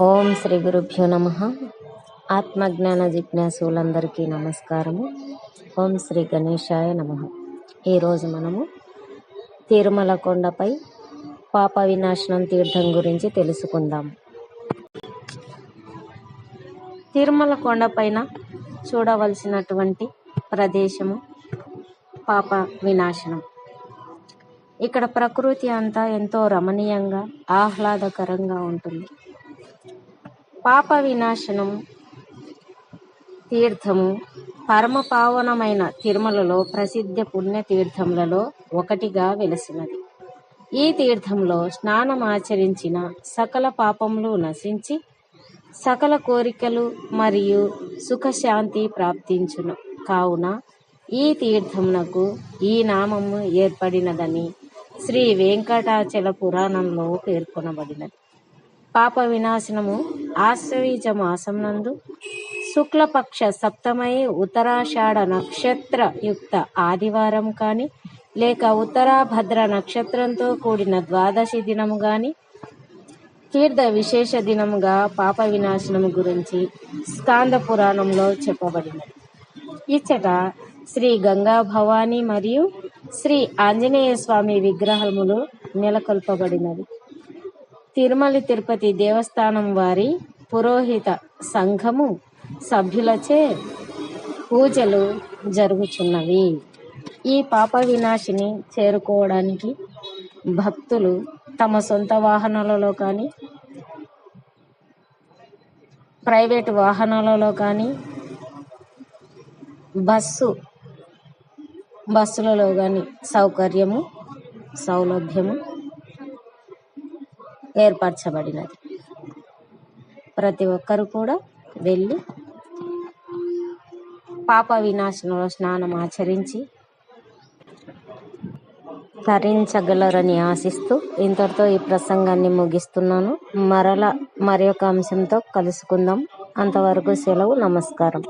ఓం శ్రీ గురుభ్యో నమ. ఆత్మజ్ఞాన జిజ్ఞాసులందరికీ నమస్కారము. ఓం శ్రీ గణేశాయ నమ. ఈరోజు మనము తిరుమల కొండపై పాప వినాశనం తీర్థం గురించి తెలుసుకుందాం. తిరుమల కొండపైన చూడవలసినటువంటి ప్రదేశము పాప వినాశనం. ఇక్కడ ప్రకృతి అంతా ఎంతో రమణీయంగా ఆహ్లాదకరంగా ఉంటుంది. పాప వినాశనం తీర్థము పరమ పావనమైన తిరుమలలో ప్రసిద్ధ పుణ్య తీర్థములలో ఒకటిగా వెలసినది. ఈ తీర్థంలో స్నానం ఆచరించిన సకల పాపములు నశించి సకల కోరికలు మరియు సుఖశాంతి ప్రాప్తించును. కావున ఈ తీర్థమునకు ఈ నామము ఏర్పడినదని శ్రీ వెంకటాచల పురాణంలో పేర్కొనబడినది. పాప వినాశనము ఆశ్వయుజ మాసం నందు శుక్లపక్ష సప్తమై ఉత్తరాషాఢ నక్షత్ర యుక్త ఆదివారం కాని లేక ఉత్తరాభద్ర నక్షత్రంతో కూడిన ద్వాదశి దినము గాని తీర్థ విశేష దినముగా పాప వినాశనము గురించి స్కాంద పురాణంలో చెప్పబడినది. ఇచ్చట శ్రీ గంగా భవాని మరియు శ్రీ ఆంజనేయ స్వామి విగ్రహములు నెలకొల్పబడినవి. తిరుమల తిరుపతి దేవస్థానం వారి పురోహిత సంఘము సభ్యులచే పూజలు జరుగుచున్నవి. ఈ పాప వినాశిని చేరుకోవడానికి భక్తులు తమ సొంత వాహనాలలో కానీ ప్రైవేటు వాహనాలలో కానీ బస్సులలో కానీ సౌలభ్యము ఏర్పరచబడినది. ప్రతి ఒక్కరు కూడా వెళ్ళి పాప వినాశనంలో స్నానం ఆచరించి తరించగలరని ఆశిస్తూ ఇంతటితో ఈ ప్రసంగాన్ని ముగిస్తున్నాను. మరి ఒక అంశంతో కలుసుకుందాం. అంతవరకు సెలవు. నమస్కారం.